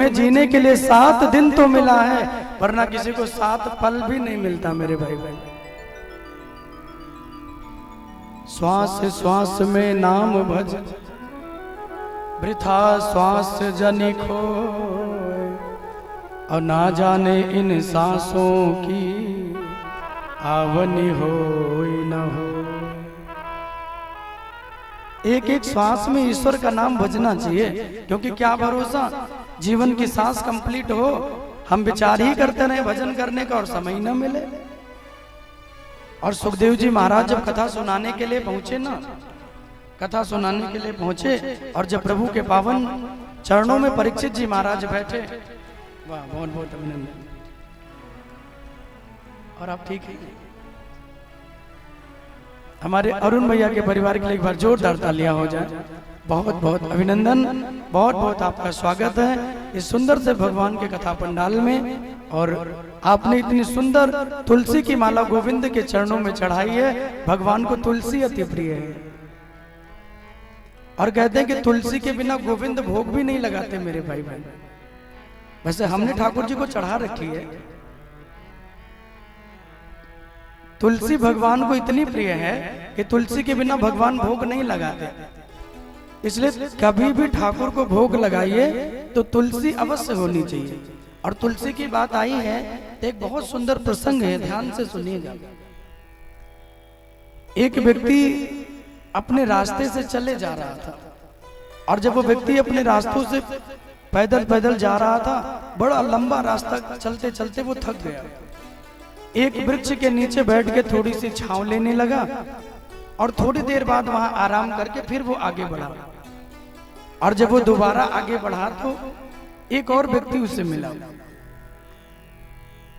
तुम्हें जीने के लिए 7 दिन तो मिला है, वरना किसी को 7 पल भी नहीं मिलता मेरे भाई। श्वास श्वास में नाम भज, वृथा श्वास जनि खो, और ना जाने इन सांसों की आवनी हो न हो। एक एक श्वास में ईश्वर का नाम भजना चाहिए, क्योंकि क्या भरोसा जीवन की सांस कंप्लीट हो, हम विचार ही करते रहे भजन करने का और समय न मिले। और सुखदेव जी महाराज जब कथा सुनाने के लिए पहुंचे ना, कथा सुनाने के लिए पहुंचे, और जब प्रभु के पावन चरणों में परीक्षित जी महाराज बैठे, वाह बहुत बहुत अभिनंदन। और आप ठीक है? हमारे अरुण भैया के परिवार के लिए एक बार जोरदार तालियां हो जाए। बहुत बहुत अभिनंदन, बहुत बहुत आपका स्वागत है इस सुंदर से भगवान के कथा पंडाल में। और आपने इतनी सुंदर तुलसी की माला गोविंद के चरणों में चढ़ाई है। भगवान को तुलसी अति प्रिय है, और कहते हैं कि तुलसी के बिना गोविंद भोग भी नहीं लगाते मेरे भाई बहन। वैसे हमने ठाकुर जी को चढ़ा रखी है। तुलसी भगवान को इतनी प्रिय है कि तुलसी के बिना भगवान भोग नहीं लगाते। इसलिए कभी भी ठाकुर को भोग लगाइए तो तुलसी अवश्य होनी चाहिए। और तुलसी की बात आई है तो एक बहुत सुंदर प्रसंग है, ध्यान से सुनिएगा। एक व्यक्ति अपने रास्ते से चले जा रहा था, और जब वो व्यक्ति अपने रास्तों से पैदल पैदल जा रहा था, बड़ा लंबा रास्ता चलते चलते वो थक गया। एक वृक्ष के नीचे बैठ के थोड़ी सी छांव लेने लगा, और थोड़ी देर बाद वहां आराम करके फिर वो आगे बढ़ा। और जब वो दोबारा आगे बढ़ा तो एक और व्यक्ति उससे मिला।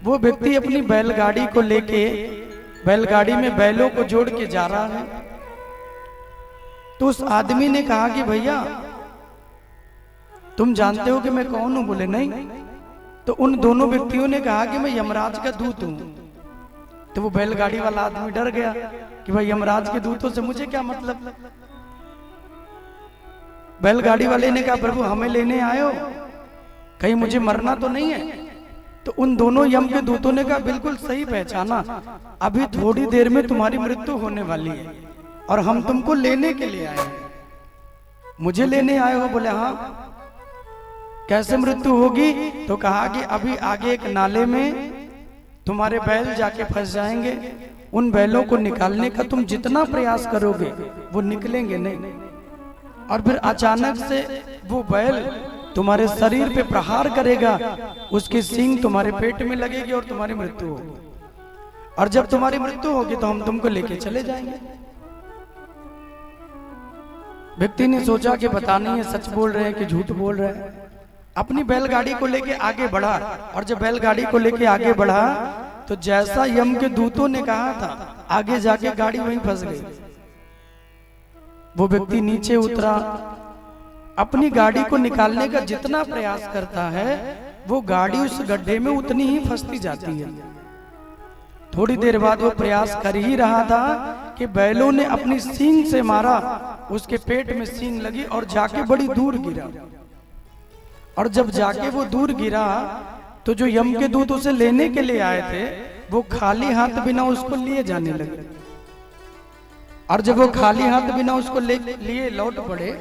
वो व्यक्ति अपनी बैलगाड़ी को लेके, बैलगाड़ी में बैलों को जोड़ के जा रहा है। तो उस आदमी ने कहा कि भैया तुम जानते हो कि मैं कौन हूं? बोले नहीं। तो उन दोनों व्यक्तियों ने कहा कि मैं यमराज का दूत हूं। तो वो बैलगाड़ी वाला आदमी डर गया कि भाई यमराज के दूतों से मुझे क्या मतलब। बैलगाड़ी वाले ने कहा प्रभु हमें लेने आए हो, कहीं मुझे मरना तो नहीं है? तो उन दोनों यम के दूतों ने कहा बिल्कुल सही पहचाना, अभी थोड़ी देर में तुम्हारी मृत्यु होने वाली है और हम तुमको लेने के लिए आए हैं। मुझे लेने आए हो? बोले हाँ। कैसे मृत्यु होगी? तो कहा कि अभी आगे एक नाले में तुम्हारे बैल जाके फंस जाएंगे, उन बैलों को निकालने का तुम जितना प्रयास करोगे वो निकलेंगे नहीं, और फिर अचानक से वो बैल तुम्हारे शरीर पे प्रहार करेगा, उसकी सींग तुम्हारे पेट में लगेगी और तुम्हारी मृत्यु होगी। और जब तुम्हारी मृत्यु होगी तो हम तुमको लेके चले जाएंगे। व्यक्ति ने सोचा कि पता नहीं है सच बोल रहे हैं कि झूठ बोल रहे हैं। अपनी बैलगाड़ी को लेके आगे बढ़ा, और जब बैलगाड़ी को लेके आगे बढ़ा तो जैसा यम के दूतों ने कहा था, आगे जाके गाड़ी वहीं फंस गई। वो व्यक्ति नीचे उतरा, अपनी गाड़ी को निकालने का जितना प्रयास करता है वो गाड़ी उस गड्ढे में उतनी ही फंसती जाती है। थोड़ी देर बाद वो प्रयास कर ही रहा था कि बैलों ने अपनी सींग से मारा, उसके पेट में सींग लगी और जाके बड़ी दूर गिरा। और जब जाके वो दूर गिरा तो जो यम के दूत उसे लेने के लिए आए थे वो खाली हाथ बिना उसको लिए जाने लगे। और जब वो खाली हाथ बिना उसको लिए लौट पड़े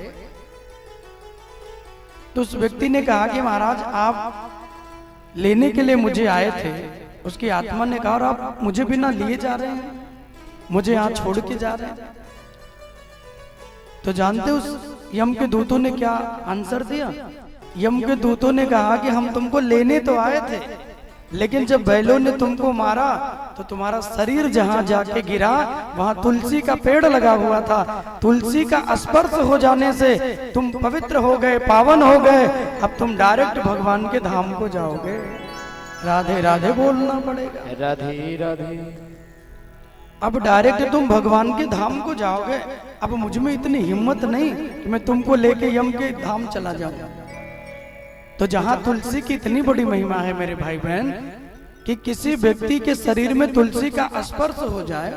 तो उस व्यक्ति ने कहा कि महाराज आप लेने के लिए मुझे आए थे। उसकी आत्मा ने कहा और आप मुझे बिना लिए जा रहे हैं, मुझे यहाँ छोड़ के जा रहे हैं। तो जानते उस यम के दूतों ने क्या आंसर दिया? यम के दूतों ने कहा कि हम तुमको लेने तो आए थे, लेकिन जब बैलों ने तुमको मारा तो तुम्हारा शरीर जहां जाके गिरा वहां तुलसी का पेड़ लगा हुआ था। तुलसी का स्पर्श हो जाने से तुम पवित्र हो गए, पावन हो गए। अब तुम डायरेक्ट भगवान के धाम को जाओगे। राधे राधे बोलना पड़ेगा, राधे राधे। अब डायरेक्ट तुम भगवान के धाम को जाओगे। अब मुझ में इतनी हिम्मत नहीं कि मैं तुमको लेके यम के धाम चला जाऊं। तो जहां तुलसी की इतनी बड़ी महिमा है मेरे भाई बहन कि किसी व्यक्ति के शरीर में तुलसी का स्पर्श हो जाए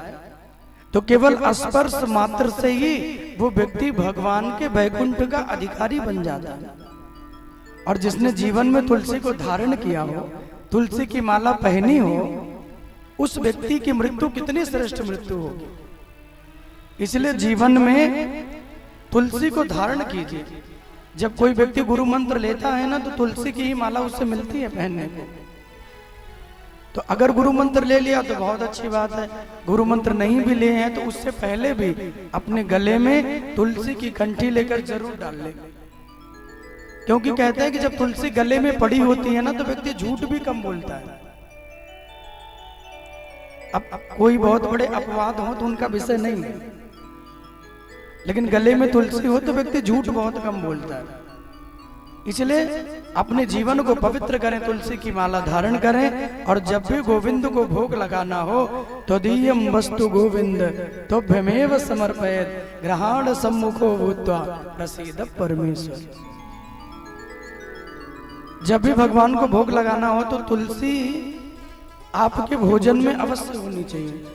तो केवल स्पर्श मात्र से ही वो व्यक्ति भगवान के वैकुंठ का अधिकारी बन जाता है। और जिसने जीवन में तुलसी को धारण किया हो, तुलसी की माला पहनी हो, उस व्यक्ति की मृत्यु कितनी श्रेष्ठ मृत्यु होगी। इसलिए जीवन में तुलसी को धारण कीजिए। जब कोई व्यक्ति गुरु मंत्र लेता है ना, तो तुलसी की ही माला उससे मिलती है पहनने को। तो अगर गुरु मंत्र ले लिया तो बहुत अच्छी बात है, गुरु मंत्र नहीं भी लिए हैं तो उससे पहले भी अपने गले में तुलसी की कंठी लेकर जरूर डाल ले। क्योंकि कहते हैं कि जब तुलसी गले में पड़ी होती है ना, तो व्यक्ति झूठ भी कम बोलता है। अब कोई बहुत बड़े अपवाद हो तो उनका विषय नहीं है, लेकिन गले में तुलसी हो तो व्यक्ति झूठ बहुत कम बोलता है। इसलिए अपने जीवन को पवित्र करें, तुलसी की माला धारण करें, और जब भी गोविंद को भोग लगाना हो तो दीयम वस्तु गोविंद तो भमेव समर्पयेत् ग्रहाण सम्मुखो भूत्वा प्रसीद परमेश्वर। जब भी भगवान को भोग लगाना हो तो तुलसी आपके भोजन में अवश्य होनी चाहिए,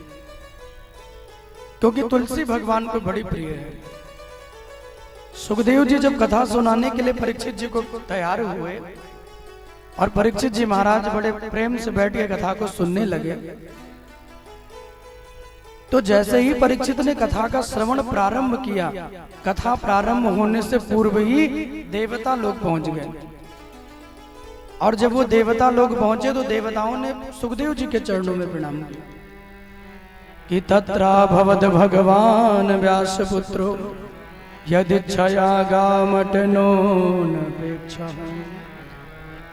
क्योंकि तुलसी भगवान को बड़ी प्रिय है। सुखदेव जी जब कथा सुनाने के लिए परीक्षित जी को तैयार हुए और परीक्षित जी महाराज बड़े प्रेम से बैठ के कथा को सुनने लगे, तो जैसे ही परीक्षित ने कथा का श्रवण प्रारंभ किया, कथा प्रारंभ होने से पूर्व ही देवता लोग पहुंच गए। और जब वो देवता लोग पहुंचे तो देवताओं ने सुखदेव जी के चरणों में प्रणाम किया कि तत्रा भवद भगवान व्यास पुत्रो यदिच्छया गामटनो नपेक्षा।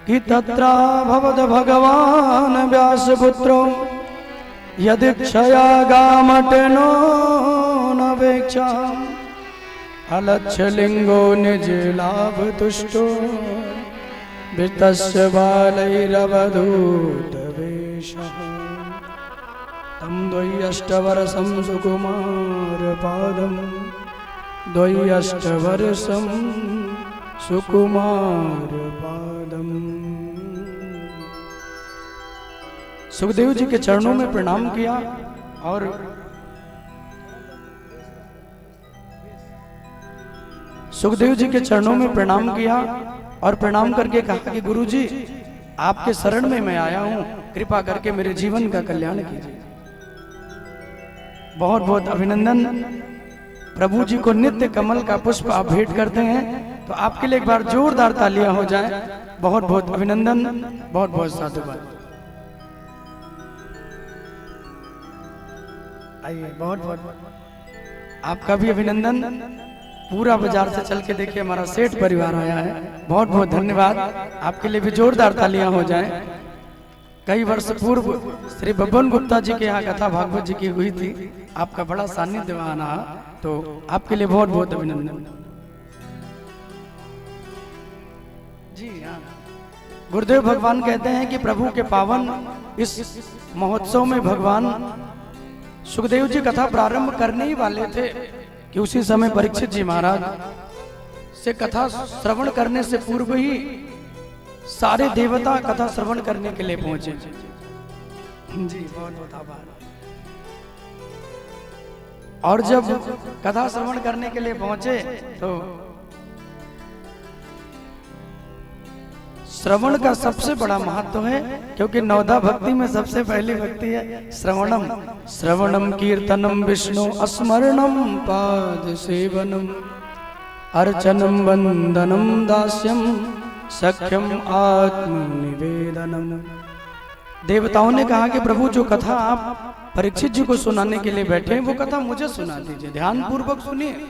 कि तत्रा भवद भगवान व्यास पुत्रो यदिच्छया गामटनो नपेक्षा। अलक्ष्य लिंगो निज लाभ तुष्टो वितस्य बालैरवधूत वेशः। तम द्वयष्टवर्षं सुकुमार पादम द्वयष्टवर्षं सुकुमार पादम। सुखदेव जी के चरणों में प्रणाम किया और सुखदेव जी के चरणों में प्रणाम किया और प्रणाम करके कहा कि गुरु जी आपके शरण में मैं आया हूं, कृपा करके मेरे जीवन का कल्याण कीजिए। बहुत बहुत अभिनंदन। प्रभु जी को नित्य कमल का पुष्प आप भेंट करते हैं, तो आपके लिए एक बार जोरदार तालियां हो जाएं। बहुत बहुत अभिनंदन, बहुत बहुत साधुवाद। आइए, बहुत बहुत आपका भी अभिनंदन। पूरा बाजार से चल के देखिए, हमारा सेठ परिवार आया है। बहुत बहुत धन्यवाद। आपके लिए भी जोरदार तालियां हो जाएं। कई वर्ष पूर्व श्री बब्बन गुप्ता जी के यहाँ कथा भागवत जी की हुई थी, आपका बड़ा सानिध्य वहां रहा, तो आपके लिए बहुत बहुत अभिनंदन। जी हाँ, गुरुदेव भगवान कहते हैं कि प्रभु के पावन इस महोत्सव में भगवान सुखदेव जी कथा प्रारंभ करने ही वाले थे कि उसी समय परीक्षित जी महाराज से कथा श्रवण करने से पूर्व ही सारे देवता कथा श्रवण करने के लिए पहुंचे। जी बहुत बहुत आभार। और जब कथा श्रवण करने के लिए पहुंचे तो श्रवण का सबसे बड़ा महत्व है, क्योंकि नवधा भक्ति में सबसे पहली भक्ति है श्रवणम। श्रवणम कीर्तनम विष्णु स्मरणम पाद सेवनम अर्चनम वंदनम दास्यम सख्यम आत्मनिवेदनम। देवताओं ने कहा कि प्रभु जो कथा आप परीक्षित जी को सुनाने के लिए बैठे हैं, वो कथा मुझे सुना दीजिए, ध्यान पूर्वक सुनिए।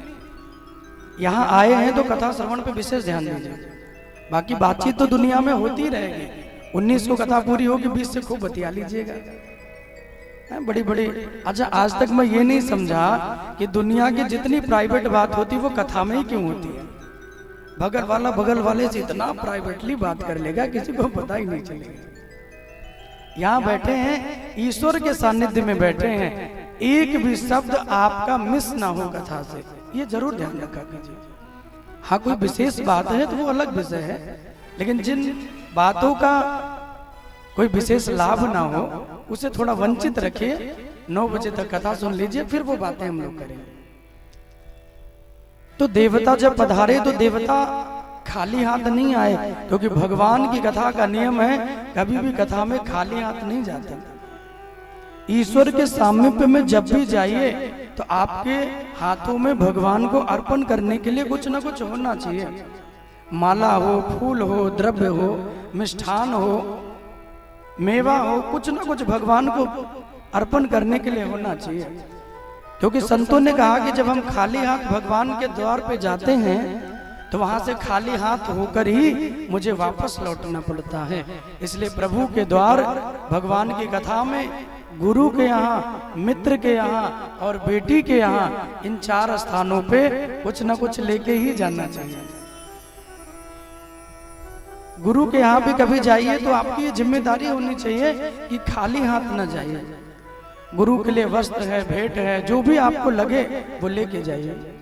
यहाँ आए हैं तो कथा श्रवण पे विशेष ध्यान दीजिए। बाकी बातचीत तो दुनिया में होती रहेगी। 19 को कथा पूरी होगी, 20 से खूब बतिया लीजिएगा। बड़ी बड़ी अच्छा, आज तक मैं ये नहीं समझा कि दुनिया की जितनी प्राइवेट बात होती वो कथा में ही क्यों होती है। बगल वाला बगल वाले से इतना प्राइवेटली बात कर लेगा, किसी को पता ही नहीं चलेगा। यहाँ बैठे हैं, ईश्वर के सानिध्य में बैठे हैं, एक भी शब्द आपका मिस ना हो कथा से, ये जरूर ध्यान रखा कीजिए। हाँ, कोई विशेष बात है तो वो अलग विषय है, लेकिन जिन बातों का कोई विशेष लाभ ना हो उसे थोड़ा वंचित रखिए। 9 बजे तक कथा सुन लीजिए, फिर वो बातें हम लोग करेंगे। तो देवता जब पधारे तो देवता खाली हाथ नहीं आए, क्योंकि भगवान की कथा का नियम है कभी भी कथा में खाली हाथ नहीं जाते। ईश्वर के सामीप्य में जब भी जाइए तो आपके हाथों में भगवान को अर्पण करने के लिए कुछ ना कुछ होना चाहिए। माला हो, फूल हो, द्रव्य हो, मिष्ठान हो, मेवा हो, कुछ ना कुछ भगवान को अर्पण करने के लिए होना चाहिए। क्योंकि संतों ने कहा कि जब हम खाली हाथ भगवान के द्वार पे जाते हैं तो वहां से खाली हाथ होकर ही मुझे वापस लौटना पड़ता है। इसलिए प्रभु के द्वार, भगवान की कथा में, गुरु के यहाँ, मित्र के यहाँ और बेटी के यहाँ, इन 4 स्थानों पे कुछ ना कुछ लेके ही जाना चाहिए। गुरु के यहाँ भी कभी जाइए तो आपकी ये जिम्मेदारी होनी चाहिए कि खाली हाथ न जाइए। गुरु के लिए वस्त्र है, भेंट है, जो भी आपको लगे वो लेके जाइए।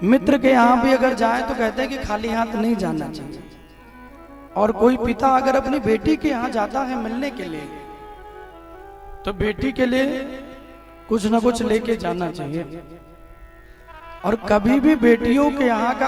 मित्र के यहाँ भी अगर जाए तो कहते हैं कि खाली हाथ नहीं जाना चाहिए। और कोई पिता अगर अपनी बेटी के यहाँ जाता है मिलने के लिए तो बेटी के लिए कुछ ना कुछ लेके जाना चाहिए। और कभी भी बेटियों के यहाँ का